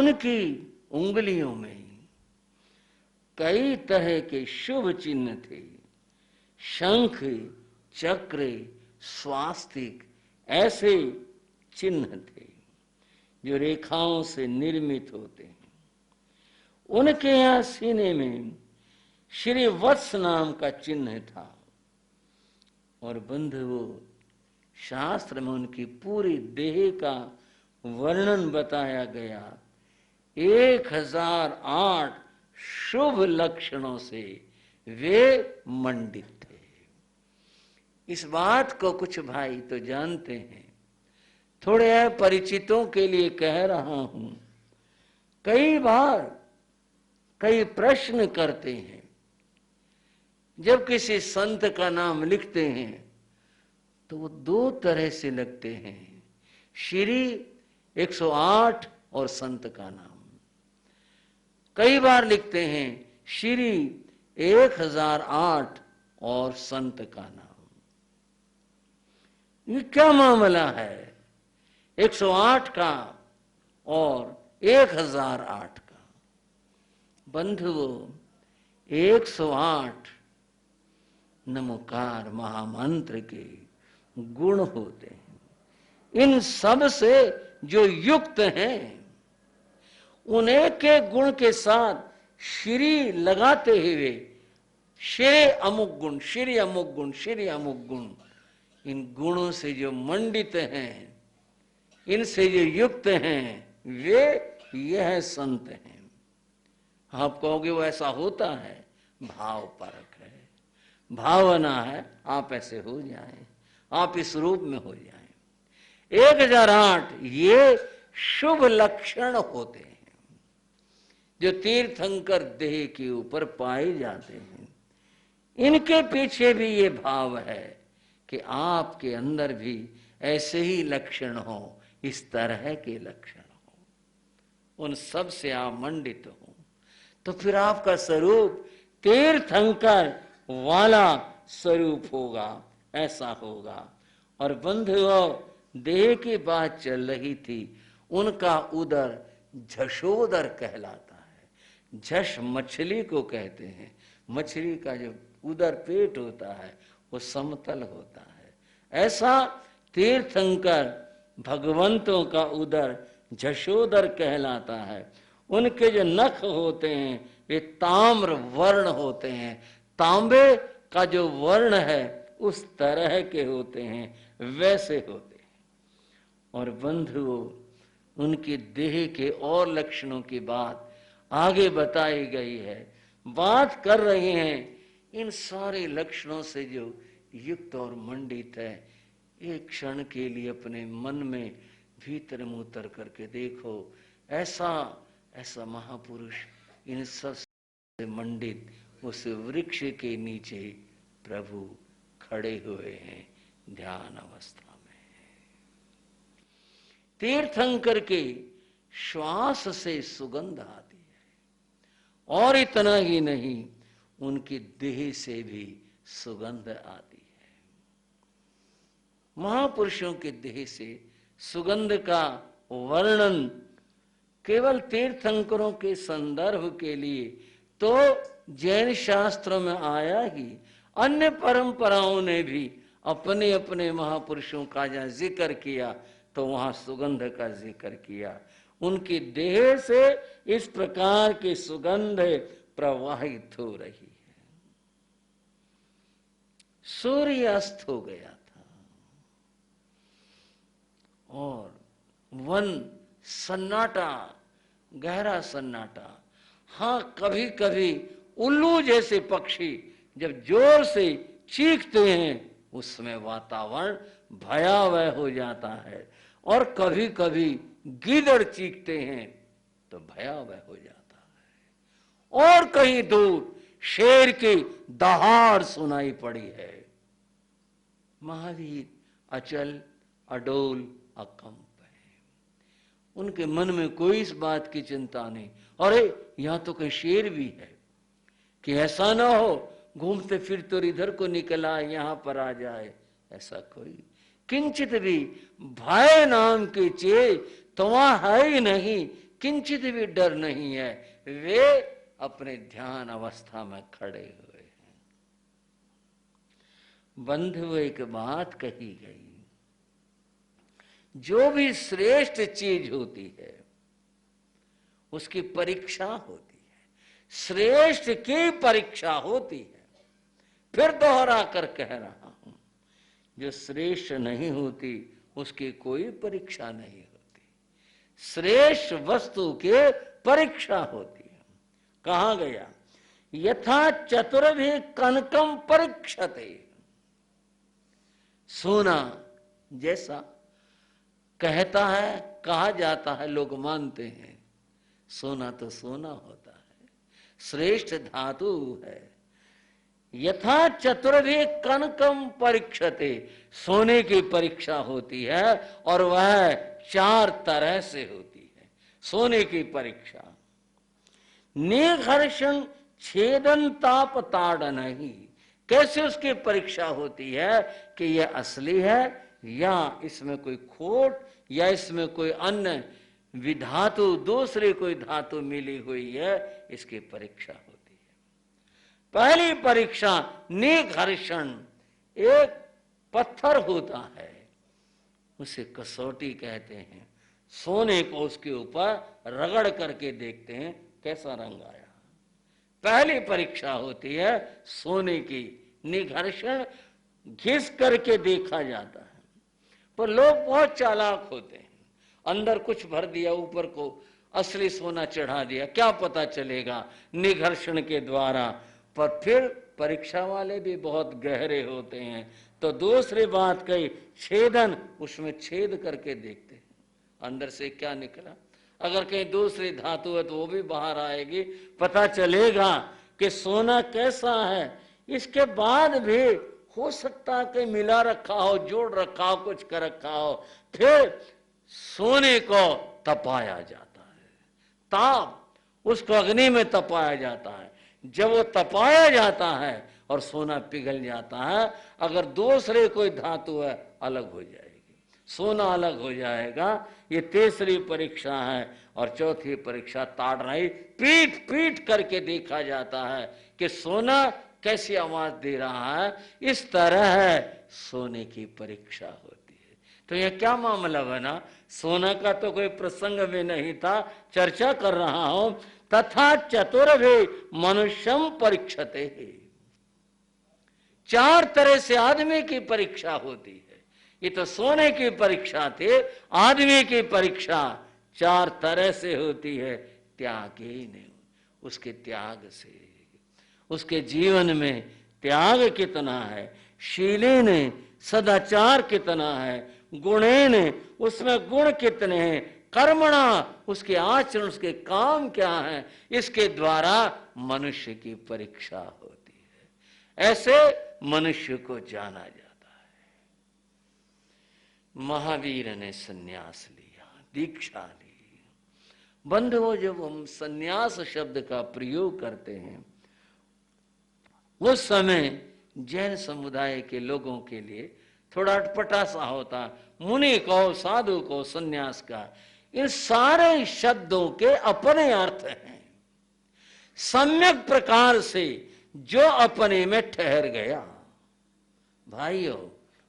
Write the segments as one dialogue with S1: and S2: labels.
S1: उनकी उंगलियों में कई तरह के शुभ चिन्ह थे। शंख, चक्र, स्वास्तिक ऐसे चिन्ह थे जो रेखाओं से निर्मित होते हैं। उनके यहाँ सीने में श्री वत्स नाम का चिन्ह था। और बंधुओं, शास्त्र में उनकी पूरी देह का वर्णन बताया गया। 1008 शुभ लक्षणों से वे मंडित थे। इस बात को कुछ भाई तो जानते हैं, थोड़े परिचितों के लिए कह रहा हूं। कई बार कई प्रश्न करते हैं, जब किसी संत का नाम लिखते हैं तो वो दो तरह से लिखते हैं, श्री 108 और संत का नाम। कई बार लिखते हैं श्री 1008 और संत का नाम। ये क्या मामला है 108 का और 1008 का? बंधुओं, 108 नमोकार महामंत्र के गुण होते हैं। इन सब से जो युक्त हैं, उन्हें के गुण के साथ श्री लगाते हुए श्री अमुक गुण, श्री अमुक गुण, श्री अमुक गुण, इन गुणों से जो मंडित हैं, इनसे जो युक्त हैं, वे यह संत हैं। आप कहोगे वो ऐसा होता है? भाव परक है, भावना है, आप ऐसे हो जाएं, आप इस रूप में हो जाएं। 1008 ये शुभ लक्षण होते हैं जो तीर्थंकर देह के ऊपर पाए जाते हैं। इनके पीछे भी ये भाव है कि आपके अंदर भी ऐसे ही लक्षण हो, इस तरह के लक्षण हो, उन सब से आप मंडित हो, तो फिर आपका स्वरूप तीर्थंकर वाला स्वरूप होगा, ऐसा होगा। और बंधुओं, देह की बात चल रही थी, उनका उदर झशोदर कहलाता है। झश मछली को कहते हैं। मछली का जो उदर पेट होता है वो समतल होता है। ऐसा तीर्थंकर भगवंतों का उदर झशोदर कहलाता है। उनके जो नख होते हैं वे ताम्र वर्ण होते हैं। तांबे का जो वर्ण है उस तरह के होते हैं, वैसे होते हैं। और बंधुओं, उनकी देह के और लक्षणों की बात आगे बताई गई है। बात कर रहे हैं इन सारे लक्षणों से जो युक्त और मंडित है। एक क्षण के लिए अपने मन में भीतर में उतर करके देखो, ऐसा ऐसा महापुरुष इन सब से मंडित उस वृक्ष के नीचे प्रभु खड़े हुए हैं ध्यान अवस्था में। तीर्थंकर के श्वास से सुगंध आती है, और इतना ही नहीं, उनकी देह से भी सुगंध आती है। महापुरुषों के देह से सुगंध का वर्णन केवल तीर्थंकरों के संदर्भ के लिए तो जैन शास्त्रों में आया ही, अन्य परंपराओं ने भी अपने अपने महापुरुषों का जहाँ जिक्र किया तो वहां सुगंध का जिक्र किया। उनकी देह से इस प्रकार की सुगंध प्रवाहित हो रही है। सूर्य अस्त हो गया था और वन सन्नाटा, गहरा सन्नाटा। हाँ, कभी कभी उल्लू जैसे पक्षी जब जोर से चीखते हैं उस समय वातावरण भयावह हो जाता है, और कभी कभी गीदड़ चीखते हैं तो भयावह हो जाता है, और कहीं दूर शेर की दहाड़ सुनाई पड़ी है। महावीर अचल अडोल अकंप है। उनके मन में कोई इस बात की चिंता नहीं, अरे यहां तो कहीं शेर भी है, कि ऐसा ना हो घूमते फिरते और इधर को निकला यहां पर आ जाए। ऐसा कोई किंचित भी भय नाम की चीज तो वहां है ही नहीं किंचित भी डर नहीं है, वे अपने ध्यान अवस्था में खड़े हुए हैं। बंधुओं, एक बात कही गई, जो भी श्रेष्ठ चीज होती है उसकी परीक्षा होती है, श्रेष्ठ की परीक्षा होती है। फिर दोहरा कर कह रहा हूं, जो श्रेष्ठ नहीं होती उसकी कोई परीक्षा नहीं होती, श्रेष्ठ वस्तु के परीक्षा होती है। कहा गया, यथा चतुर्भि कनकम परीक्षते, सोना जैसा कहता है, कहा जाता है, लोग मानते हैं, सोना तो सोना होता है, श्रेष्ठ धातु है। यथा चतुर्भि कनकम परीक्षते, सोने की परीक्षा होती है, और वह 4 तरह से होती है सोने की परीक्षा। निघर्षण छेदन ताप ताड़न ही, कैसे उसकी परीक्षा होती है कि यह असली है या इसमें कोई खोट या इसमें कोई अन्य विधातु, दूसरी कोई धातु मिली हुई है, इसकी परीक्षा होती है। पहली परीक्षा निघर्षण, एक पत्थर होता है, उसे कसौटी कहते हैं, सोने को उसके ऊपर रगड़ करके देखते हैं कैसा रंग आया। पहली परीक्षा होती है सोने की, निघर्षण, घिस करके देखा जाता है। पर लोग बहुत चालाक होते हैं, अंदर कुछ भर दिया, ऊपर को असली सोना चढ़ा दिया, क्या पता चलेगा निघर्षण के द्वारा। पर फिर परीक्षा वाले भी बहुत गहरे होते हैं, तो दूसरी बात कही छेदन, उसमें छेद करके देखते हैं अंदर से क्या निकला। अगर कहीं दूसरी धातु है तो वो भी बाहर आएगी, पता चलेगा कि सोना कैसा है। इसके बाद भी हो सकता है कि मिला रखा हो, जोड़ रखा हो, कुछ कर रखा हो। फिर सोने को तपाया जाता है, ताप, उसको अग्नि में तपाया जाता है। जब वो तपाया जाता है और सोना पिघल जाता है, अगर दूसरे कोई धातु है अलग हो जाएगी, सोना अलग हो जाएगा। ये तीसरी परीक्षा है। और चौथी परीक्षा ताड़नाई, पीट पीट करके देखा जाता है कि सोना कैसी आवाज दे रहा है। इस तरह है सोने की परीक्षा होती है। तो यह क्या मामला बना, सोना का तो कोई प्रसंग में नहीं था, चर्चा कर रहा हूं। तथा चतुर्भि मनुष्यम परीक्षते, 4 तरह से आदमी की परीक्षा होती है। ये तो सोने की परीक्षा थी, आदमी की परीक्षा 4 तरह से होती है। त्यागी ने, उसके त्याग से, उसके जीवन में त्याग कितना है, शीले ने सदाचार कितना है, गुणे ने उसमें गुण कितने हैं, कर्मणा उसके आचरण, उसके काम क्या है, इसके द्वारा मनुष्य की परीक्षा होती है। ऐसे मनुष्य को जाना जाता है। महावीर ने सन्यास लिया, दीक्षा ली। बंधुओं, जब हम सन्यास शब्द का प्रयोग करते हैं, उस समय जैन समुदाय के लोगों के लिए थोड़ा अटपटा सा होता। मुनि को, साधु को, सन्यास का, इन सारे शब्दों के अपने अर्थ हैं। सम्यक प्रकार से जो अपने में ठहर गया, भाइयों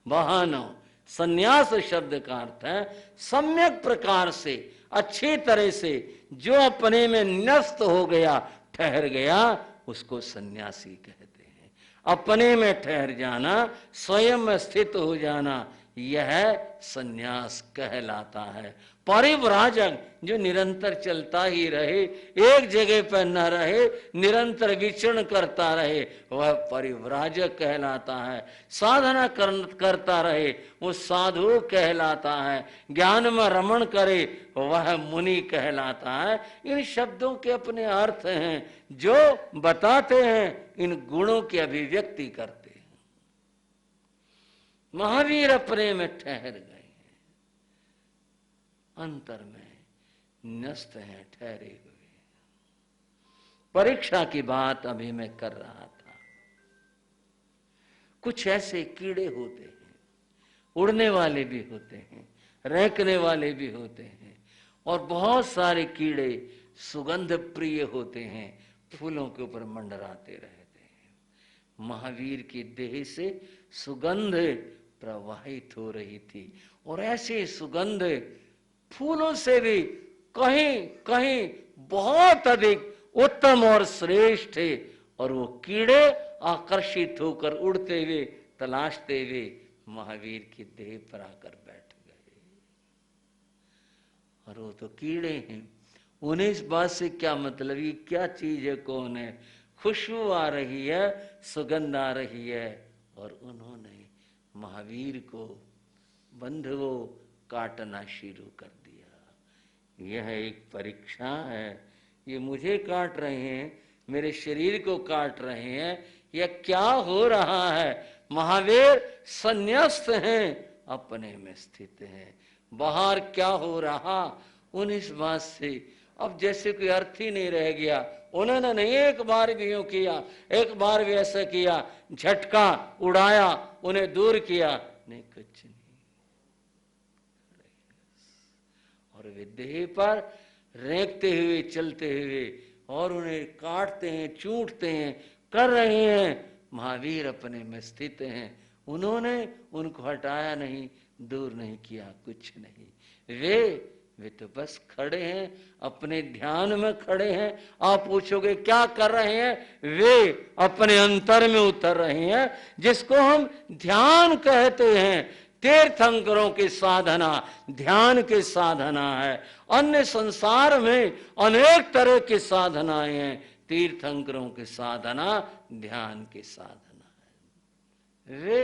S1: बहनों, सन्यास शब्द का अर्थ है सम्यक प्रकार से, अच्छी तरह से जो अपने में न्यस्त हो गया, ठहर गया, उसको सन्यासी कहते हैं। अपने में ठहर जाना, स्वयं में स्थित हो जाना, यह सन्यास कहलाता है। परिव्राजक जो निरंतर चलता ही रहे, एक जगह पर न रहे, निरंतर विचरण करता रहे, वह परिव्राजक कहलाता है। साधना करता रहे, वो साधु कहलाता है। ज्ञान में रमण करे, वह मुनि कहलाता है। इन शब्दों के अपने अर्थ हैं जो बताते हैं, इन गुणों की अभिव्यक्ति करते हैं। महावीर अपने में ठहर गए, अंतर में न्यस्त हैं, ठहरे हुए। परीक्षा की बात अभी मैं कर रहा था। कुछ ऐसे कीड़े होते हैं, उड़ने वाले भी होते हैं, रैंकने वाले भी होते हैं। और बहुत सारे कीड़े सुगंध प्रिय होते हैं, फूलों के ऊपर मंडराते रहते हैं। महावीर की देह से सुगंध प्रवाहित हो रही थी और ऐसे सुगंध फूलों से भी कहीं कहीं बहुत अधिक उत्तम और श्रेष्ठ थे। और वो कीड़े आकर्षित होकर उड़ते हुए तलाशते हुए महावीर की देह पर आकर बैठ गए। और वो तो कीड़े हैं, उन्हें इस बात से क्या मतलब, ये क्या चीज है, कौन है, खुशबू आ रही है, सुगंध आ रही है। और उन्होंने महावीर को बंधुओं काटना शुरू कर दिया। यह एक परीक्षा है, ये मुझे काट रहे हैं, मेरे शरीर को काट रहे हैं, यह क्या हो रहा है। महावीर संन्यास्त हैं, अपने में स्थित हैं, बाहर क्या हो रहा उन इस बात से अब जैसे कोई अर्थ ही नहीं रह गया। उन्होंने नहीं एक बार भी यूं किया, एक बार भी ऐसा किया, झटका उड़ाया, उन्हें दूर किया, नहीं कुछ नहीं। और वे देह पर रेंगते हुए चलते हुए और उन्हें काटते हैं, चूंटते हैं, कर रहे हैं। महावीर अपने में स्थित हैं, उन्होंने उनको हटाया नहीं, दूर नहीं किया, कुछ नहीं। वे तो बस खड़े हैं, अपने ध्यान में खड़े हैं। आप पूछोगे क्या कर रहे हैं, वे अपने अंतर में उतर रहे हैं, जिसको हम ध्यान कहते हैं। तीर्थंकरों की साधना ध्यान की साधना है। अन्य संसार में अनेक तरह की साधनाएं हैं, तीर्थंकरों की साधना ध्यान की साधना है। वे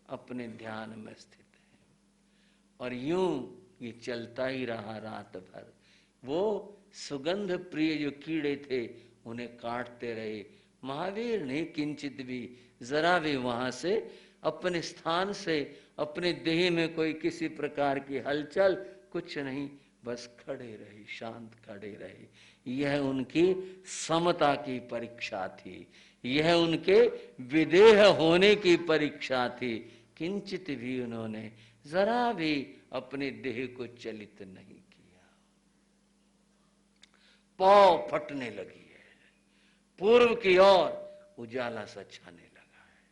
S1: अपने ध्यान में स्थित हैं और यूं ये चलता ही रहा रात भर। वो सुगंध प्रिय जो कीड़े थे उन्हें काटते रहे। महावीर ने किंचित भी जरा भी वहां से अपने स्थान से, अपने देह में कोई किसी प्रकार की हलचल कुछ नहीं, बस खड़े रहे, शांत खड़े रहे। यह उनकी समता की परीक्षा थी, यह उनके विदेह होने की परीक्षा थी। किंचित भी उन्होंने जरा भी अपने देह को चलित नहीं किया। पांव फटने लगी है, पूर्व की ओर उजाला सा छाने लगा है,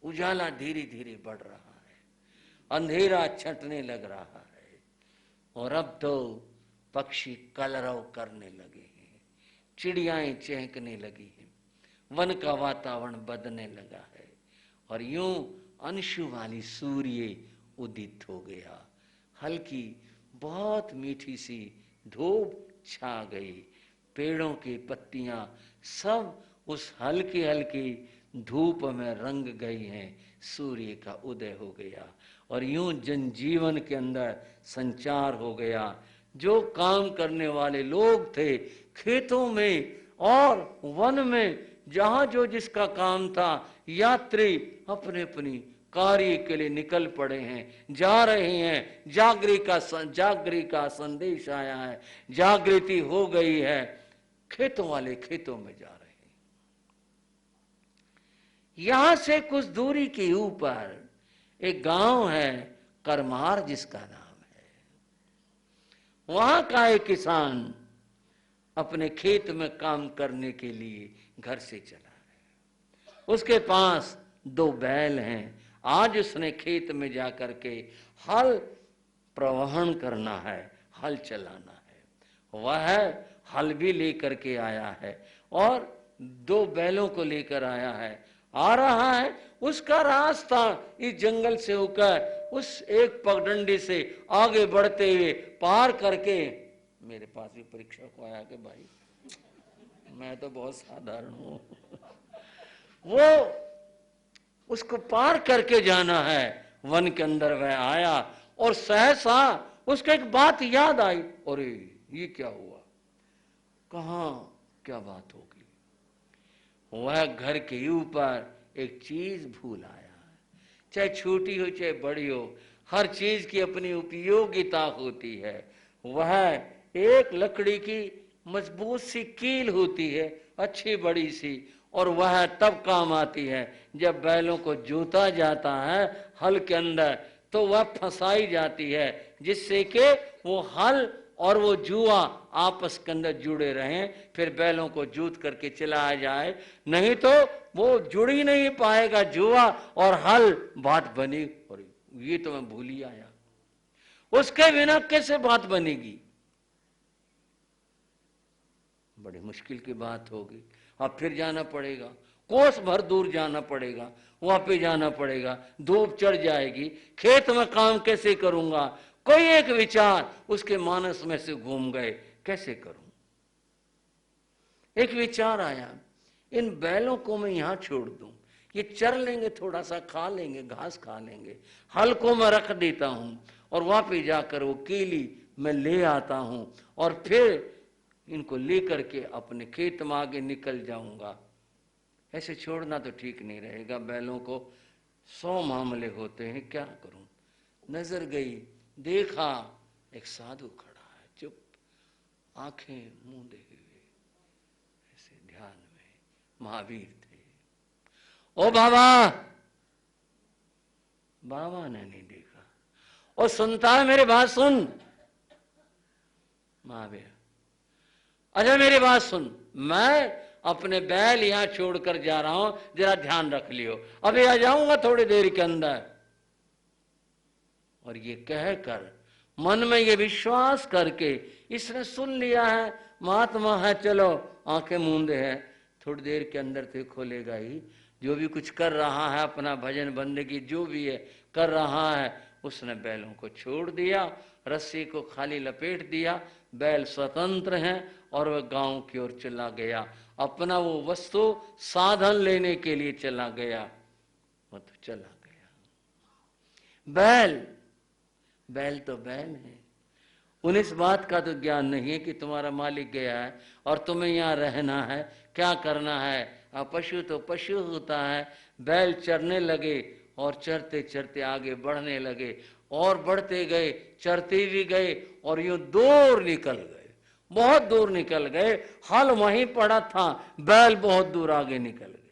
S1: उजाला धीरे धीरे बढ़ रहा है, अंधेरा छंटने लग रहा है। और अब तो पक्षी कलरव करने लगे हैं, चिड़ियाएं चहकने लगी हैं, वन का वातावरण बदलने लगा है। और यूं अंशु वाली सूर्य उदित हो गया, हल्की बहुत मीठी सी धूप छा गई, पेड़ों की पत्तियां सब उस हल्की हल्की धूप में रंग गई हैं, सूर्य का उदय हो गया। और यूं जनजीवन के अंदर संचार हो गया। जो काम करने वाले लोग थे खेतों में और वन में, जहां जो जिसका काम था, यात्री अपने अपनी कार्य के लिए निकल पड़े हैं, जा रहे हैं। जागृति का संदेश आया है, जागृति हो गई है, खेतों वाले खेतों में जा रहे हैं। यहां से कुछ दूरी के ऊपर एक गांव है करमार जिसका नाम है। वहां का एक किसान अपने खेत में काम करने के लिए घर से चला है। उसके पास 2 बैल हैं। आज उसने खेत में जाकर के हल प्रवहन करना है, हल चलाना है। वह हल भी लेकर के आया है और 2 बैलों को लेकर आया है। आ रहा है, उसका रास्ता इस जंगल से होकर उस एक पगडंडी से आगे बढ़ते हुए पार करके मेरे पास भी परीक्षा को आया कि भाई मैं तो बहुत साधारण हूं। वो उसको पार करके जाना है। वन के अंदर वह आया और सहसा उसको एक बात याद आई, अरे ये क्या हुआ, कहां क्या बात होगी। वह घर के ऊपर एक चीज भूल आया है, चाहे छोटी हो चाहे बड़ी हो, हर चीज की अपनी उपयोगिता होती है। वह एक लकड़ी की मजबूत सी कील होती है, अच्छी बड़ी सी, और वह तब काम आती है जब बैलों को जोता जाता है हल के अंदर, तो वह फंसाई जाती है जिससे कि वो हल और वो जुआ आपस के अंदर जुड़े रहें, फिर बैलों को जूत करके चलाया जाए, नहीं तो वो जुड़ ही नहीं पाएगा जुआ और हल, बात बनी। और ये तो मैं भूल ही आया, उसके बिना कैसे बात बनेगी? बड़ी मुश्किल की बात होगी। अब फिर जाना पड़ेगा, कोस भर दूर जाना पड़ेगा, वहां पे जाना पड़ेगा, धूप चढ़ जाएगी, खेत में काम कैसे करूंगा? कोई एक विचार उसके मानस में से घूम गए, कैसे करूं? एक विचार आया, इन बैलों को मैं यहां छोड़ दूं, ये चर लेंगे, थोड़ा सा खा लेंगे, घास खा लेंगे, हल को मैं रख देता हूं और वहां पे जाकर वो केली मैं ले आता हूं और फिर इनको लेकर के अपने खेत में आगे निकल जाऊंगा। ऐसे छोड़ना तो ठीक नहीं रहेगा। बैलों को 100 मामले होते हैं, क्या करूं? नजर गई, देखा एक साधु खड़ा है, चुप, आंखें मूंदे हुए, ऐसे ध्यान में। महावीर थे। ओ बाबा, बाबा ने नहीं देखा। और सुनता है मेरी बात सुन महावीर, अच्छा मेरी बात सुन, मैं अपने बैल यहां छोड़कर जा रहा हूं, जरा ध्यान रख लियो, अभी आ जाऊंगा थोड़ी देर के अंदर। और ये कहकर मन में ये विश्वास करके इसने सुन लिया है, महात्मा है, चलो आंखें मूंदे है, थोड़ी देर के अंदर तो खोलेगा ही। जो भी कुछ कर रहा है, अपना भजन बंदगी जो भी है कर रहा है, उसने बैलों को छोड़ दिया, रस्सी को खाली लपेट दिया, बैल स्वतंत्र हैं और वह गांव की ओर चला गया, अपना वो वस्तु साधन लेने के लिए चला गया। वो तो चला गया। बैल तो बैल है, उन्हें इस बात का तो ज्ञान नहीं है कि तुम्हारा मालिक गया है और तुम्हें यहाँ रहना है, क्या करना है। पशु तो पशु होता है। बैल चरने लगे और चरते चरते आगे बढ़ने लगे और बढ़ते गए, चरते भी गए और यूं दूर निकल गए, बहुत दूर निकल गए। हल वहीं पड़ा था, बैल बहुत दूर आगे निकल गए।